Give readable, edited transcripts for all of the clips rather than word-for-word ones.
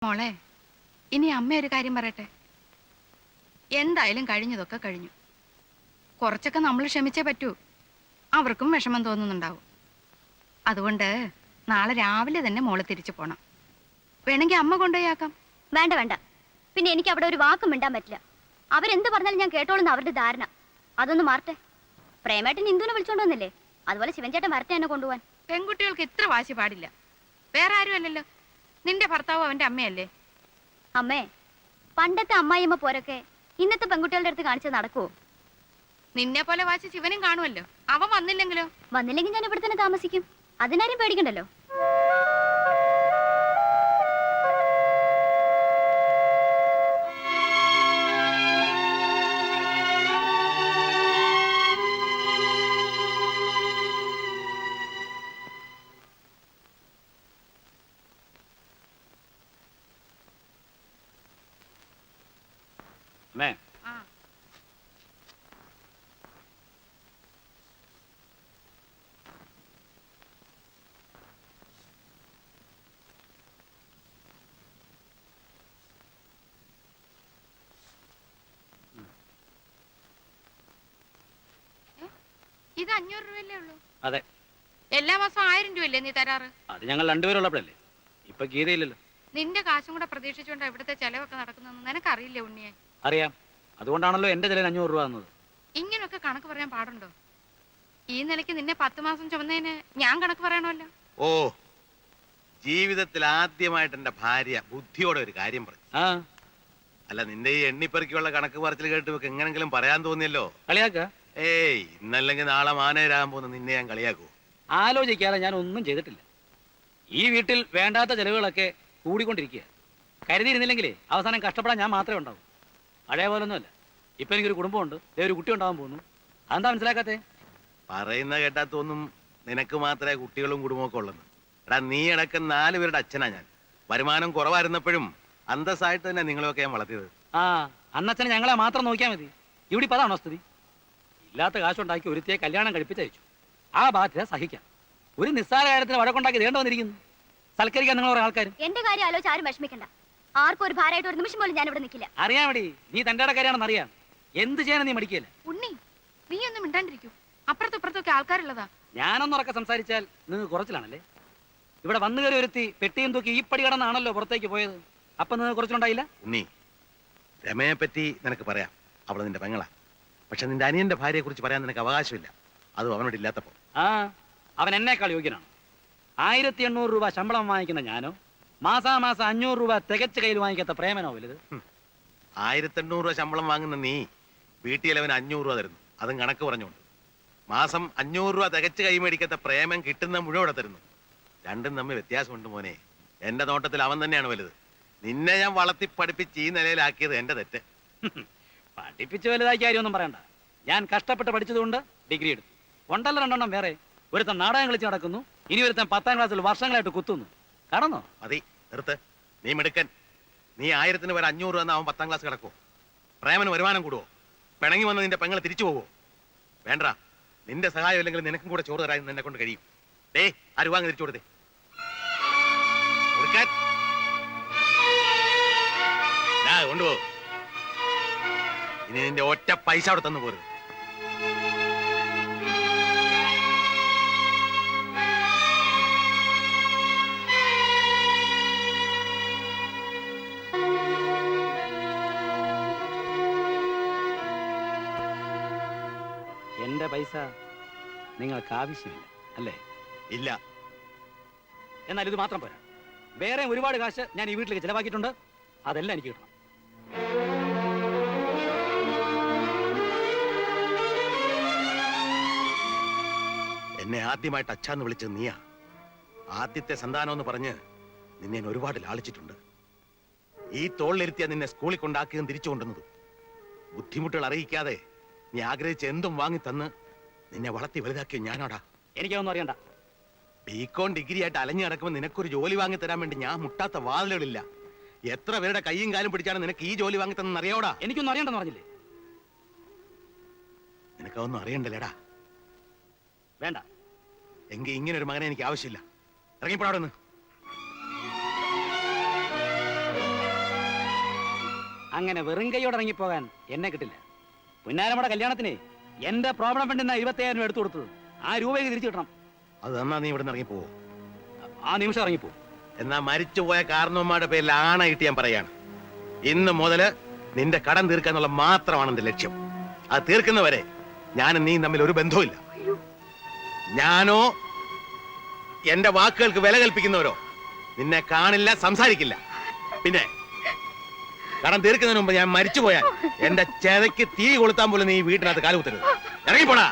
മോളെ, ഇനി അമ്മ ഒരു കാര്യം പറയട്ടെ. എന്തായാലും കഴിഞ്ഞതൊക്കെ കഴിഞ്ഞു. കുറച്ചൊക്കെ നമ്മൾ ക്ഷമിച്ചേ പറ്റൂ. അവർക്കും വിഷമം തോന്നുന്നുണ്ടാവും. അതുകൊണ്ട് നാളെ രാവിലെ തന്നെ മോളെ തിരിച്ചു പോണം. വേണമെങ്കിൽ അമ്മ കൊണ്ടുപോയാക്കാം. വേണ്ട വേണ്ട, പിന്നെ എനിക്ക് അവിടെ ഒരു വാക്കും മിണ്ടാൻ പറ്റില്ല. അവരെന്ത് പറഞ്ഞാലും ഞാൻ കേട്ടോളുന്ന അവരുടെ ധാരണ. അതൊന്ന് മാറട്ടെ. പ്രേമേട്ടൻ ഇന്ദുവിനെ വിളിച്ചോണ്ട് വന്നില്ലേ, അതുപോലെ ശിവൻചേട്ടൻ വരട്ടെ എന്നെ കൊണ്ടുപോവാൻ. പെൺകുട്ടികൾക്ക് ഇത്ര വാശി പാടില്ല. വേറെ ആരും അല്ലല്ലോ, നിന്റെ ഭർത്താവും അവന്റെ അമ്മയല്ലേ. അമ്മേ, പണ്ടത്തെ അമ്മായിയമ്മ പോരൊക്കെ ഇന്നത്തെ പെൺകുട്ടികളുടെ അടുത്ത് കാണിച്ചത് നടക്കുവോ? നിന്നെ പോലെ വാശി ശിവനും കാണുമല്ലോ. അവൻ വന്നില്ലെങ്കിലോ? വന്നില്ലെങ്കിൽ ഞാൻ ഇവിടെ തന്നെ താമസിക്കും. അതിനാരും പേടിക്കണ്ടല്ലോ. ഇത് 500 രൂപയല്ലേ ഉള്ളൂ? അതെ. എല്ലാ മാസം 1000 രൂപയല്ലേ നീ തരാറ്? അത് ഞങ്ങൾ രണ്ടുപേരുള്ളപ്പോഴല്ലേ. ഇപ്പൊ ഗീതയില്ലല്ലോ. നിന്റെ കാശും കൂടെ പ്രതീക്ഷിച്ചുകൊണ്ട് ഇവിടുത്തെ ചെലവൊക്കെ നടക്കുന്നതെന്ന് നിനക്കറിയില്ലേ ഉണ്ണിയെ? അറിയാം. അതുകൊണ്ടാണല്ലോ എന്റെ ചെലവിൽ 500 രൂപ തന്നത്. ഇങ്ങനൊക്കെ കണക്ക് പറയാൻ പാടുണ്ടോ? ഈ നിലയ്ക്ക് നിന്നെ 10 മാസം ചുമന്നതിന് ഞാൻ കണക്ക് പറയണമല്ലോ. ഓ, ജീവിതത്തിൽ ആദ്യമായിട്ട് എന്റെ ഭാര്യ ബുദ്ധിയോടെ ഒരു കാര്യം പറഞ്ഞു. അല്ല, നിന്റെ ഈ എണ്ണിപ്പെറുക്കിയുള്ള കണക്ക് പറച്ചിൽ കേട്ട് എങ്ങനെങ്കിലും പറയാൻ തോന്നിയല്ലോ. കളിയാക്ക? ഏയ്, ഇന്നല്ലെങ്കിൽ നാളെ മാനേരാകാൻ പോകുന്ന നിന്നെ ഞാൻ കളിയാക്കൂ? ആലോചിക്കാതെ ഞാൻ ഒന്നും ചെയ്തിട്ടില്ല. ഈ വീട്ടിൽ വേണ്ടാത്ത ചെലവുകളൊക്കെ കൂടിക്കൊണ്ടിരിക്കുക. കരുതിയിരുന്നില്ലെങ്കിലേ അവസാനം കഷ്ടപ്പെടാൻ ഞാൻ മാത്രമേ ഉണ്ടാവും. പഴയ പോലൊന്നുമല്ല. ഇപ്പൊ എനിക്കൊരു കുടുംബമുണ്ട്, ഒരു കുട്ടി ഉണ്ടാവാൻ പോകുന്നു. അതെന്താ മനസ്സിലാക്കാത്തേ? പറയുന്ന കേട്ടാത്തൊന്നും നിനക്ക് മാത്രമേ കുട്ടികളും കുടുംബമൊക്കെ ഉള്ളെന്ന്. എടാ, നീ അടക്കം 4 പേരുടെ അച്ഛനാ ഞാൻ. വരുമാനം കുറവായിരുന്നപ്പോഴും അന്തസ്സായിട്ട് തന്നെ നിങ്ങളെയൊക്കെ ഞാൻ വളർത്തിയത്. അന്നച്ഛനെ ഞങ്ങളെ മാത്രം നോക്കിയാൽ മതി. ഇവിടെ ഇപ്പൊ അതാണോ സ്ഥിതി? ഇല്ലാത്ത കാശുണ്ടാക്കി ഒരുത്തിയെ കല്യാണം കഴിപ്പിച്ചയച്ചു. ആ ബാധ്യത സഹിക്കാം. ഒരു നിസ്സാര കാര്യത്തിന് വഴക്കുണ്ടാക്കി ദേണ്ട വന്നിരിക്കുന്നു. സൽക്കരിക്കാൻ നിങ്ങൾ കുറെ ആൾക്കാർ. എന്റെ കാര്യം ആലോചിച്ച് ആരും വിഷമിക്കണ്ട. ആർക്കും ഒരു ഭാരമായിട്ട് ഒരു നിമിഷം പോലും ഞാൻ ഇവിടെ നിൽക്കില്ല. അറിയാൻ വേണ്ടി നീ തന്റെ കാര്യമാണെന്ന് അറിയാം. എന്ത് ചെയ്യാനും നീ മടിക്കില്ല. ഉണ്ണി, നീ ഒന്നും മിണ്ടാണ്ടിരിക്കൂ. അപ്പുറത്തും ഇപ്പുറത്തൊക്കെ ആൾക്കാരുള്ളതാ. ഞാനൊന്നുറക്കെ സംസാരിച്ചാൽ നിങ്ങൾ കുറച്ചിലാണല്ലേ. ഇവിടെ വന്നു കയറി ഒരുത്തി പെട്ടിയും തൂക്കി ഈ പടി കടന്നാണല്ലോ പുറത്തേക്ക് പോയത്. അപ്പൊ നിങ്ങൾ കുറച്ചിലുണ്ടായില്ല. ഉണ്ണി, രമയെ പറ്റി നിനക്ക് പറയാം. അവള് നിന്റെ പെങ്ങളാ. പക്ഷെ നിന്റെ അനിയന്റെ ഭാര്യയെ കുറിച്ച് പറയാൻ നിനക്ക് അവകാശമില്ല. അതും അവനോട് ഇല്ലാത്തപ്പോ. അവൻ എന്നേക്കാൾ യോഗ്യനാണ്. 1800 രൂപ ശമ്പളം വാങ്ങിക്കുന്ന ഞാനോ, മാസാമാസം 500 രൂപ തികച്ച കയ്യിൽ വാങ്ങിക്കാത്ത പ്രേമനോ വലുത്? 1800 രൂപ ശമ്പളം വാങ്ങുന്ന നീ വീട്ടിലവന് 500 രൂപ തരുന്നു. അതും കണക്ക് പറഞ്ഞുകൊണ്ട്. മാസം 500 രൂപ തികച്ച് കൈ മേടിക്കാത്ത പ്രേമൻ കിട്ടുന്ന മുഴുവൻ തരുന്നു. രണ്ടും തമ്മിൽ വ്യത്യാസമുണ്ട് മോനെ. എന്റെ നോട്ടത്തിൽ അവൻ തന്നെയാണ് വലുത്. നിന്നെ ഞാൻ വളർത്തി പഠിപ്പിച്ച് ഈ നിലയിലാക്കിയത് എന്റെ തെറ്റ്. പഠിപ്പിച്ച് വലുതാക്കിയ കാര്യമൊന്നും പറയണ്ട. ഞാൻ കഷ്ടപ്പെട്ട് പഠിച്ചതുകൊണ്ട് ഡിഗ്രി എടുത്തു. ഒണ്ടല്ല രണ്ടെണ്ണം വേറെ. ഒരുത്തൻ നാടകം കളിച്ച് നടക്കുന്നു, ഇനി ഒരുത്തൻ 10ാം ക്ലാസ്സിൽ വർഷങ്ങളായിട്ട് കുത്തുന്നു. കാണുന്നോ? മതി, നിർത്ത്. നീ മിടുക്കൻ. നീ 1000-ന് വരെ 500 രൂപ അവൻ 10ാം ക്ലാസ് കിടക്കുവോ? പ്രേമന് വരുമാനം കൂടുവോ? പിണങ്ങി വന്ന് നിന്റെ പെങ്ങളെ തിരിച്ചു പോവോ? വേണ്ട. നിന്റെ സഹായം ഇല്ലെങ്കിൽ നിനക്കും കൂടെ ചോറ് തരാൻ നിന്നെ കൊണ്ട് കഴിയും. ഡേ, ആ രൂപ തിരിച്ചു കൊടുത്തേ. കൊണ്ടുപോ. ഇനി നിന്റെ ഒറ്റ പൈസ അവിടെ തന്നു പോരുത്. എന്റെ പൈസ നിങ്ങൾക്ക് ആവശ്യമില്ല അല്ലേ? ഇല്ല. എന്നാൽ ഇത് മാത്രം പോരാ. വേറെ ഒരുപാട് കാശ് ഞാൻ ഈ വീട്ടിലേക്ക് ചെലവാക്കിയിട്ടുണ്ട്. അതെല്ലാം എനിക്ക് കിട്ടണം. എന്നെ ആദ്യമായിട്ട് അച്ഛാന്ന് വിളിച്ചത് നീയാ. ആദ്യത്തെ സന്താനം എന്ന് പറഞ്ഞ് നിന്നെ ഒരുപാട് ലാളിച്ചിട്ടുണ്ട്. ഈ തോളിലിരുത്തിയ നിന്നെ സ്കൂളിൽ കൊണ്ടാക്കിയതും തിരിച്ചു കൊണ്ടുവന്നതും. ബുദ്ധിമുട്ടുകൾ അറിയിക്കാതെ നീ ആഗ്രഹിച്ച് എന്തും വാങ്ങി തന്ന് നിന്നെ വളർത്തി വലുതാക്കിയ ഞാനാടാ. എനിക്കൊന്നും അറിയണ്ട. ബികോം ഡിഗ്രി ആയിട്ട് അലഞ്ഞു നടക്കുമ്പോൾ നിനക്കൊരു ജോലി വാങ്ങി തരാൻ വേണ്ടി ഞാൻ മുട്ടാത്ത വാതിലുകളില്ല. എത്ര പേരുടെ കൈയും കാലും പിടിച്ചാണ് നിനക്ക് ഈ ജോലി വാങ്ങി തന്നെന്ന് അറിയാവോടാ? എനിക്കൊന്നും അറിയണ്ടെന്ന് പറഞ്ഞില്ലേ? നിനക്കൊന്നും അറിയണ്ടല്ലേടാ. വേണ്ട. എങ്കിൽ ഇങ്ങനെ ഒരു മകനെ എനിക്ക് ആവശ്യമില്ല. ഇറങ്ങിപ്പോടാ അവിടെ നിന്ന്. അങ്ങനെ വെറും കൈയോടെ ഇറങ്ങിപ്പോകാൻ എന്നെ കിട്ടില്ല. പുന്നാരമ്മയുടെ കല്യാണത്തിന് എന്റെ പ്രോബ്ലം ഫണ്ടിൽ 25,000 രൂപ എടുത്തു കൊടുത്തത്. ആ രൂപയ്ക്ക് തിരിച്ചു കിട്ടണം. അത് തന്നാ നീ ഇവിടെ നിന്ന് ഇറങ്ങിപ്പോവോ? ആ നിമിഷം ഇറങ്ങിപ്പോ. എന്നാ മരിച്ചുപോയ കാരണവന്മാരുടെ പേരിൽ ആണയിട്ട് ഞാൻ പറയാണ്, ഇന്ന് മുതല് നിന്റെ കടം തീർക്കാന്നുള്ള മാത്രമാണ് എന്റെ ലക്ഷ്യം. അത് തീർക്കുന്നവരെ ഞാനും നീ തമ്മിൽ ഒരു ബന്ധവുമില്ല. ഞാനോ എന്റെ വാക്കുകൾക്ക് വില കൽപ്പിക്കുന്നവരോ നിന്നെ കാണില്ല, സംസാരിക്കില്ല. പിന്നെ കടം തീർക്കുന്നതിന് മുമ്പ് ഞാൻ മരിച്ചുപോയാൽ എന്റെ ചെതയ്ക്ക് തീ കൊളുത്താൻ പോലും നീ വീട്ടിനകത്ത് കാലുകുത്തരുത്. ഇറങ്ങിപ്പോടാ,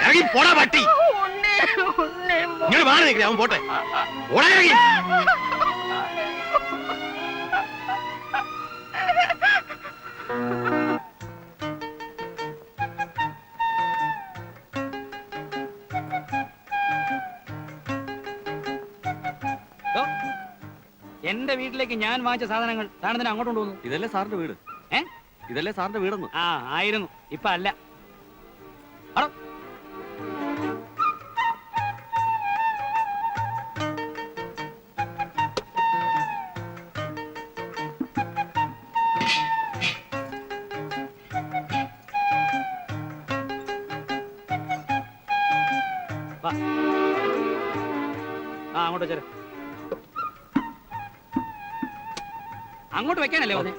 ഇറങ്ങിപ്പോടാ പട്ടി. ഇങ്ങനെ മാറി നിൽക്കില്ല, അവൻ പോട്ടെ. ഓടാ ഇറങ്ങി. ദോ, എന്റെ വീട്ടിലേക്ക് ഞാൻ വാങ്ങിച്ച സാധനങ്ങൾ താനെന്തിനാ അങ്ങോട്ട് കൊണ്ടുവന്നു? ഇതല്ലേ സാറിന്റെ വീട്? ഏ? ഇതല്ലേ സാറിന്റെ വീടെന്ന്? ആ ആയിരുന്നു, ഇപ്പൊ അല്ല. അടോ. വാ. ആ അങ്ങോട്ട് വെച്ചേരെ. അങ്ങോട്ട് വെക്കാനല്ലേ പറഞ്ഞേ?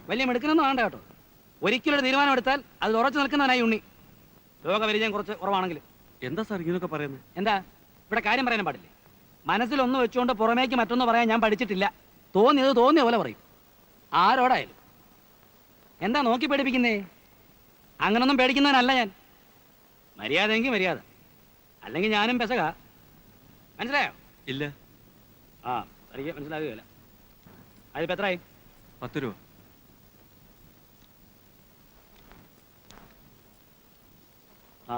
വലിയ മെടുക്കനൊന്നും വേണ്ട കേട്ടോ. ഒരിക്കലും ഒരു തീരുമാനം എടുത്താൽ അത് ഉറച്ചു നിൽക്കുന്നവനായി ഉണ്ണി. രോഗപരിചയം കുറച്ച് കുറവാണെങ്കിൽ. എന്താ സാർ ഇങ്ങനെയൊക്കെ പറയുന്നത്? എന്താ ഇവിടെ കാര്യം പറയാൻ പാടില്ലേ? മനസ്സിലൊന്ന് വെച്ചുകൊണ്ട് പുറമേക്ക് മറ്റൊന്ന് പറയാൻ ഞാൻ പഠിച്ചിട്ടില്ല. തോന്നിയത് തോന്നിയ പോലെ പറയും, ആരോടായാലും. എന്താ നോക്കി പേടിപ്പിക്കുന്നേ? അങ്ങനൊന്നും പേടിക്കുന്നവനല്ല ഞാൻ. മര്യാദയെങ്കിൽ മര്യാദ, അല്ലെങ്കിൽ ഞാനും പെസക. മനസ്സിലായോ? ഇല്ല. ആ എനിക്ക് മനസ്സിലാകുകയല്ല. അതിപ്പോ എത്രയായി? 10 രൂപ. ആ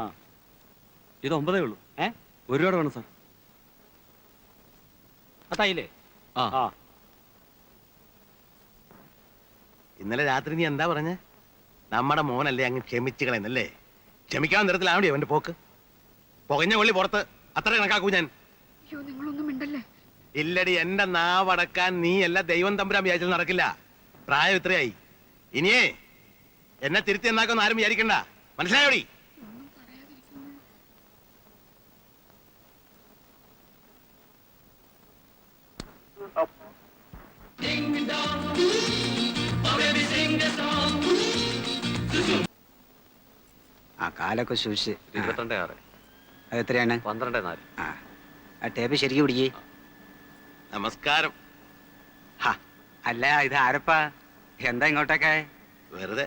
ഇത് 9 ഉള്ളൂ. 1 രൂപ വേണം സാർ. പത്തായില്ലേ? ആ. ആ ഇന്നലെ രാത്രി നീ എന്താ പറഞ്ഞേ? നമ്മുടെ മോനല്ലേ അങ്ങ് ക്ഷമിച്ചു കളയുന്നല്ലേ? ക്ഷമിക്കാൻ തരത്തിലാവണ്ടേ അവന്റെ പോക്ക്? പുകഞ്ഞ കൊള്ളി പുറത്ത്, അത്ര കണക്കാക്കൂ ഞാൻ. നിങ്ങളൊന്നും മിണ്ടല്ലേ. ഇല്ലടി, എന്റെ നാവടക്കാൻ നീ എല്ലാ ദൈവം തമ്പുരാൻ വിചാരിച്ചാൽ നടക്കില്ല. പ്രായം ഇത്രയായി. ഇനിയേ എന്നെ തിരുത്തി എന്നാക്കൊന്നും ആരും വിചാരിക്കണ്ട. മനസ്സിലായോടി? ആ കാലൊക്കെ സൂക്ഷിച്ച്. 22.6. അത് എത്രയാണ്? 12.4. ആ ടേപ്പ് ശരിക്കും പിടിക്കേ. നമസ്കാരം. അല്ല, ഇത് ആരപ്പാ? എന്താ ഇങ്ങോട്ടൊക്കെ? വെറുതെ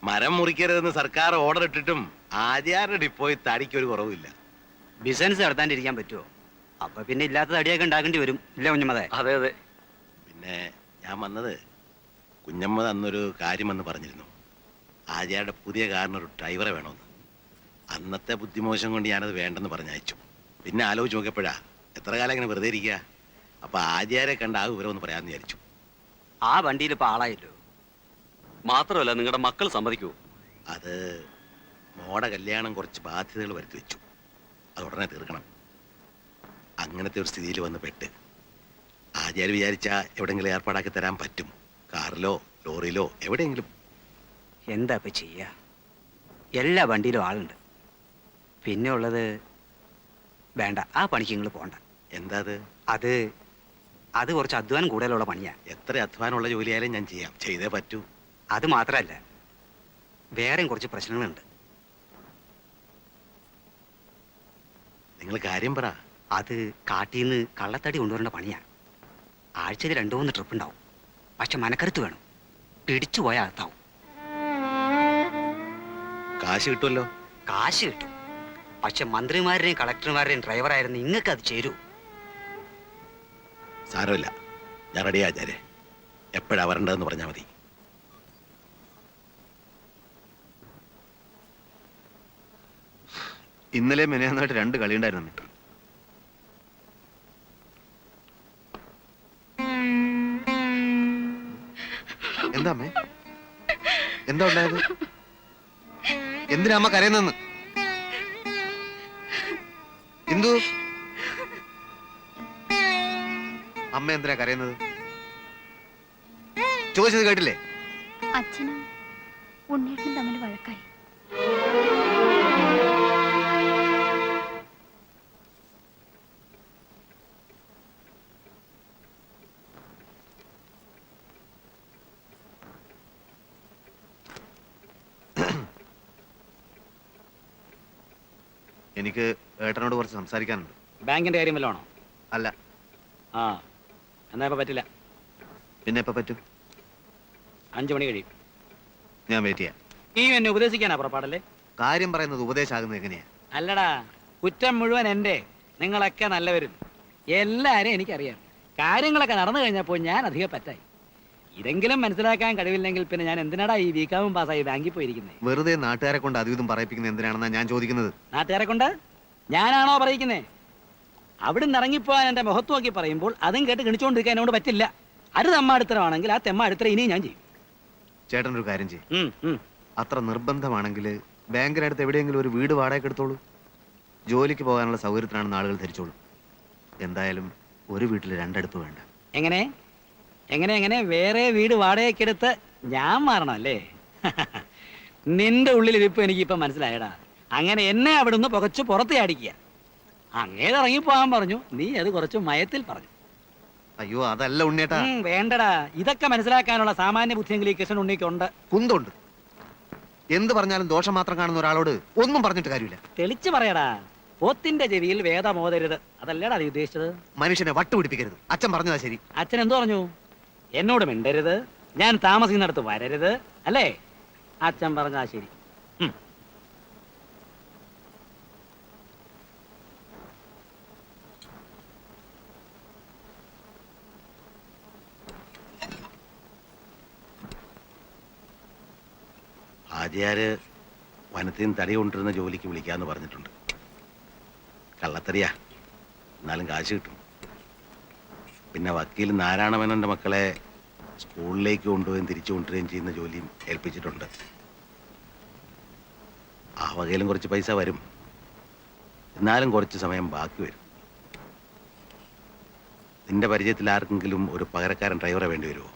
മരം മുറിക്കരുതെന്ന് സർക്കാർ ഓർഡർ ഇട്ടിട്ടും ആചാരുടെ ഡിപ്പോയി തടിക്കൊരു കുറവില്ല. ബിസിനസ് നടത്താണ്ടിരിക്കാൻ പറ്റുമോ? അപ്പൊ പിന്നെ ഇല്ലാത്ത തടിയൊക്കെ ഉണ്ടാക്കേണ്ടി വരും. ഇല്ല കുഞ്ഞമ്മതെ? അതെ അതെ. പിന്നെ ഞാൻ വന്നത്, കുഞ്ഞമ്മ അന്നൊരു കാര്യം വന്ന് പറഞ്ഞിരുന്നു. ആചാരുടെ പുതിയ കാറിനൊരു ഡ്രൈവറെ വേണമെന്ന്. അന്നത്തെ ബുദ്ധിമോശം കൊണ്ട് ഞാനത് വേണ്ടെന്ന് പറഞ്ഞയച്ചു. പിന്നെ ആലോചിച്ച് നോക്കിയപ്പോഴാ എത്ര കാലം ഇങ്ങനെ വെറുതെ ഇരിക്കുക. അപ്പൊ ആചാരെ കണ്ട ആ വിവരം ഒന്ന് പറയാമെന്ന് വിചാരിച്ചു. ആ വണ്ടിയിൽ ഇപ്പൊ ആളായല്ലോ. മാത്രമല്ല, നിങ്ങളുടെ മക്കൾ സമ്മതിക്കുമോ? അത് മോടെ കല്യാണം കുറച്ച് ബാധ്യതകൾ വരുത്തി വെച്ചു. അത് ഉടനെ തീർക്കണം. അങ്ങനത്തെ ഒരു സ്ഥിതിയിൽ വന്ന് പെട്ട് ആചാര്യ വിചാരിച്ച എവിടെയെങ്കിലും ഏർപ്പാടാക്കി തരാൻ പറ്റും. കാറിലോ ലോറിയിലോ എവിടെയെങ്കിലും. എന്താ ഇപ്പൊ ചെയ്യാ? എല്ലാ വണ്ടിയിലും ആളുണ്ട്. പിന്നെ ഉള്ളത് വേണ്ട, ആ പണിക്ക് നിങ്ങൾ പോണ്ട. എന്താ അത് അത് കുറച്ച് അധ്വാനം കൂടുതലുള്ള പണിയാ. എത്ര അധ്വാനമുള്ള ജോലിയായാലും ഞാൻ ചെയ്യാം. ചെയ്തേ പറ്റൂ. അത് മാത്രല്ല, വേറെയും കുറച്ച് പ്രശ്നങ്ങളുണ്ട്. നിങ്ങൾ കാര്യം പറ. അത് കാട്ടിന്ന് കള്ളത്തടി കൊണ്ടുവരേണ്ട പണിയാ. ആഴ്ചയിൽ 2-3 ട്രിപ്പ് ഉണ്ടാവും. പക്ഷെ മനക്കരുത്ത് വേണം. പിടിച്ചു പോയാൽ അകത്താവും. കാശ് കിട്ടുമല്ലോ? കാശ് കിട്ടും. പക്ഷെ മന്ത്രിമാരുടെയും കളക്ടർമാരുടെയും ഡ്രൈവറായിരുന്നു നിങ്ങൾക്ക് അത് ചേരൂ. സാരമില്ല, ഞാൻ റെഡിയാ ആചാര്യ. എപ്പോഴാ വരേണ്ടതെന്ന് പറഞ്ഞാൽ മതി. ഇന്നലെ മെനയാന്നായിട്ട് 2 കളി ഉണ്ടായിരുന്നു. എന്താ അമ്മേ? എന്താ ഉണ്ടായത്? എന്തിനാ അമ്മ കരയുന്നെന്ന്? എന്തു അമ്മ എന്തിനാ കരയുന്നത്? ചോദിച്ചത് കേട്ടില്ലേ? അച്ഛനും ഉണ്ണേട്ടനും തമ്മിൽ വഴക്കായി. എനിക്ക് ഏട്ടനോട് കുറച്ച് സംസാരിക്കാനുണ്ട്. ബാങ്കിന്റെ കാര്യം വല്ലതാണോ? അല്ല. ആ എന്നാ ഇപ്പൊ പറ്റില്ല. പിന്നെ എപ്പോ പറ്റും? 5 മണി കഴിയും. ഞാൻ വെയിറ്റ് ചെയ്യാം. നീ എന്നെ ഉപദേശിക്കാനാ പുറപ്പാടല്ലേ? കാര്യം പറയുന്നത് ഉപദേശമാകുന്നത് എങ്ങനെയാ? അല്ലടാ, കുറ്റം മുഴുവൻ എൻ്റെ. നിങ്ങളൊക്കെ നല്ലവരും, എല്ലാവരും എനിക്കറിയാം. കാര്യങ്ങളൊക്കെ നടന്നു കഴിഞ്ഞപ്പോൾ ഞാൻ അധികം പറ്റായി. ഇതെങ്കിലും മനസ്സിലാക്കാൻ കഴിവില്ലെങ്കിൽ പിന്നെ ഞാൻ എന്തിനാടാ ഈ വീക്കാവും പാസ്സായി ബാങ്കിൽ പോയിരിക്കുന്നത്? വെറുതെ നാട്ടുകാരെ കൊണ്ട് അതും ഇതും പറയിപ്പിക്കുന്നത് എന്തിനാണെന്നാ ഞാൻ ചോദിക്കുന്നത്. നാട്ടുകാരെ കൊണ്ട് ഞാനാണോ പറയിക്കുന്നേ? അവിടെ നിന്ന് ഇറങ്ങിപ്പോവാൻ എൻ്റെ മുഖത്ത് നോക്കി പറയുമ്പോൾ അതും കേട്ട് ഗണിച്ചുകൊണ്ടിരിക്കാൻ എന്നോട് പറ്റില്ല. അത് തെമ്മാടിത്തരമാണെങ്കിൽ ആ തെമ്മാടിത്തരം ഇനിയും ഞാൻ ചെയ്യും. ചേട്ടൻ ഒരു കാര്യം ചെയ്യും. അത്ര നിർബന്ധമാണെങ്കിൽ ബാങ്കിനടുത്ത് എവിടെയെങ്കിലും ഒരു വീട് വാടകയ്ക്ക് എടുത്തോളൂ. ജോലിക്ക് പോകാനുള്ള സൗകര്യത്തിനാണെന്ന് ആളുകൾ ധരിച്ചോളൂ. എന്തായാലും ഒരു വീട്ടിൽ 2 അടുപ്പ് വേണ്ട. എങ്ങനെ എങ്ങനെ എങ്ങനെ വേറെ വീട് വാടകയ്ക്കെടുത്ത് ഞാൻ മാറണം അല്ലേ? നിന്റെ ഉള്ളിൽ ഇരിപ്പ് എനിക്കിപ്പം മനസ്സിലായടാ. അങ്ങനെ എന്നെ അവിടെ നിന്ന് പുകച്ച് പുറത്ത് അടിക്കുക. അങ്ങേത് ഇറങ്ങിപ്പോകാൻ പറഞ്ഞു, നീ അത് കുറച്ച് മയത്തിൽ പറഞ്ഞു. അയ്യോ അതല്ല ഉണ്ണേട്ടാ. വേണ്ടടാ, ഇതൊക്കെ മനസ്സിലാക്കാനുള്ള സാമാന്യ ബുദ്ധിയെങ്കിലും ഈ കൃഷ്ണൻ ഉണ്ണിക്കുണ്ട്. കുന്തുണ്ട്. എന്ത് പറഞ്ഞാലും ദോഷം മാത്രം കാണുന്ന ഒരാളോട് ഒന്നും പറഞ്ഞിട്ട് കാര്യമില്ല. തെളിച്ചു പറയടാ. പോത്തിന്റെ ചെവിയിൽ വേദമോതരുത്, അതല്ലേടാ നീ ഉദ്ദേശിച്ചത്? മനുഷ്യനെ വട്ടുപിടിപ്പിക്കരുത്. അച്ഛൻ പറഞ്ഞതാ ശരി. അച്ഛൻ എന്തു പറഞ്ഞു? എന്നോട് മിണ്ടരുത്, ഞാൻ താമസിക്കുന്നിടത്ത് വരരുത്, അല്ലേ? അച്ഛൻ പറഞ്ഞാ ശരി. ആര്യാര് വനത്തിൽ നിന്ന് തടി കൊണ്ടിരുന്ന ജോലിക്ക് വിളിക്കാന്ന് പറഞ്ഞിട്ടുണ്ട്. കള്ളത്തടിയാ, എന്നാലും കാശ് കിട്ടും. പിന്നെ വക്കീൽ നാരായണമേനോന്റെ മക്കളെ സ്കൂളിലേക്ക് കൊണ്ടുപോയും തിരിച്ചു കൊണ്ടുവരികയും ചെയ്യുന്ന ജോലിയും ഏൽപ്പിച്ചിട്ടുണ്ട്. ആ വകയിലും കുറച്ച് പൈസ വരും, എന്നാലും കുറച്ച് സമയം ബാക്കി വരും. നിന്റെ പരിചയത്തിൽ ആർക്കെങ്കിലും ഒരു പകരക്കാരൻ ഡ്രൈവറെ വേണ്ടി വരുമോ?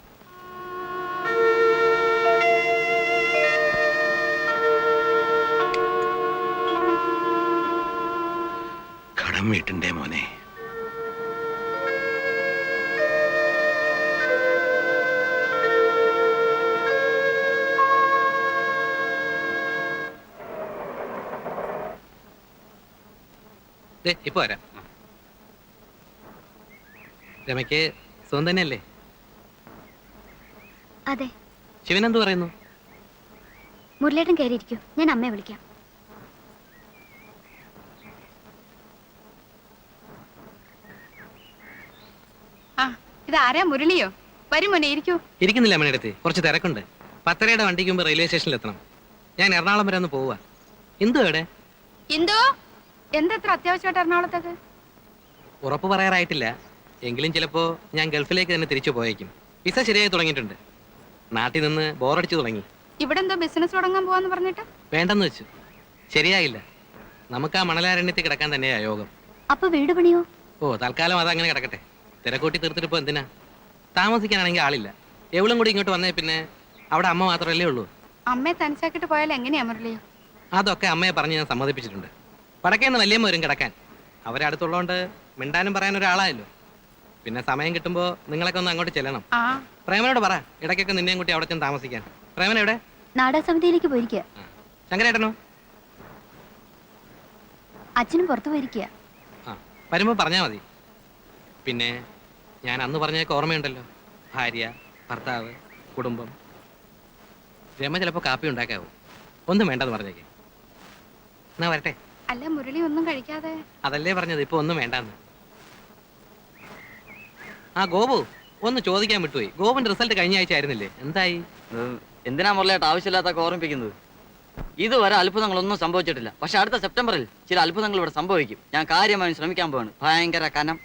കടം വീട്ടിൻ്റെ മോനെ. ഇപ്പൊ വരാം. രമയ്ക്ക് സുഖം തന്നെയല്ലേ? അതെ. ശിവൻ എന്തു പറയുന്നു? മുരളേട്ടൻ കയറിയിരിക്കൂ, ഞാൻ അമ്മയെ വിളിക്കാം. ആ ഇത് ആരാ? മുരളിയോ? വരും മോനെ, ഇരിക്കൂ. ഇരിക്കുന്നില്ല അമ്മയുടെ കുറച്ച് തിരക്കുണ്ട്. 10:30 വണ്ടിക്ക് മുമ്പ് റെയിൽവേ സ്റ്റേഷനിൽ എത്തണം. ഞാൻ എറണാകുളം വരെ ഒന്ന് പോവുക. എന്തു എവിടെ? എന്തോ എന്തെത്ര അത്യാവശ്യമായിട്ട് എറണാകുളത്തേക്ക്? ഉറപ്പ് പറയാറായിട്ടില്ല. എങ്കിലും ചിലപ്പോ ഞാൻ ഗൾഫിലേക്ക് തന്നെ തിരിച്ചു പോയേക്കും. വിസ ശരിയായി തുടങ്ങിയിട്ടുണ്ട്. നാട്ടിൽ നിന്ന് ബോറടിച്ചു തുടങ്ങി. ഇവിടെ എന്തോ ബിസിനസ് തുടങ്ങാൻ പോവാന്ന് പറഞ്ഞിട്ട്? വേണ്ടെന്ന് വെച്ചു. ശരിയായില്ല. നമുക്ക് ആ മണലാരണ്യത്തിൽ കിടക്കാൻ തന്നെയാ യോഗം. അപ്പൊ വീട് പണിയോ? ഓ, തൽക്കാലം അതങ്ങനെ കിടക്കട്ടെ. തിരക്കൂട്ടി തീർത്തിട്ട് ഇപ്പൊ എന്തിനാ? താമസിക്കാനാണെങ്കിൽ ആളില്ല. എവളും കൂടി ഇങ്ങോട്ട് വന്നേ പിന്നെ അവിടെ അമ്മ മാത്രമല്ലേ ഉള്ളൂ. അമ്മയെ തനിച്ചാക്കിട്ട് പോയാൽ എങ്ങനെയാ മുരളി? അതൊക്കെ അമ്മയെ പറഞ്ഞ് ഞാൻ സമ്മതിപ്പിച്ചിട്ടുണ്ട്. പടക്കേന്ന് വലിയമ്മ വരും കിടക്കാൻ. അവരെ അടുത്തുള്ളതുകൊണ്ട് മിണ്ടാനും പറയാൻ ഒരാളായല്ലോ. പിന്നെ സമയം കിട്ടുമ്പോ നിങ്ങളൊക്കെ ഒന്ന് അങ്ങോട്ട് ചെല്ലണം. പ്രേമനോട് പറ ഇടയ്ക്കൊക്കെ നിന്നെയും കൂട്ടി അവിടെ ചെന്ന് താമസിക്കാൻ. പ്രേമൻ എവിടെ? നാടകസമിതിയിലേക്ക് പോയിരിക്കുക. ശങ്കരേട്ടനോ? അച്ഛനും പുറത്തു പോയിരിക്കുക. ആ, വരുമ്പോ പറഞ്ഞാ മതി. പിന്നെ ഞാൻ അന്ന് പറഞ്ഞതൊക്കെ ഓർമ്മയുണ്ടല്ലോ. ഭാര്യ, ഭർത്താവ്, കുടുംബം. രമ ചിലപ്പോ കാപ്പി ഉണ്ടാക്കാവൂ. ഒന്നും വേണ്ടെന്ന് പറഞ്ഞേക്കെ. എന്നാ വരട്ടെ. അല്ല മുരളി ഒന്നും കഴിക്കാതെ? അതല്ലേ പറഞ്ഞത്, ഇപ്പൊ ഒന്നും വേണ്ടാന്ന്. ആ ഗോപു ഒന്ന് ചോദിക്കാൻ വിട്ടുപോയി. ഗോപുന്റെ റിസൾട്ട് കഴിഞ്ഞ ആഴ്ച ആയിരുന്നില്ലേ? എന്തായി? എന്തിനാ മുരളിയായിട്ട് ആവശ്യമില്ലാത്ത ഓർമ്മിപ്പിക്കുന്നത്? ഇതുവരെ അത്ഭുതങ്ങളൊന്നും സംഭവിച്ചിട്ടില്ല. പക്ഷെ അടുത്ത സെപ്റ്റംബറിൽ ചില അത്ഭുതങ്ങൾ ഇവിടെ സംഭവിക്കും. ഞാൻ കാര്യമായി ശ്രമിക്കാൻ പോവാണ്. ഭയങ്കര കനം.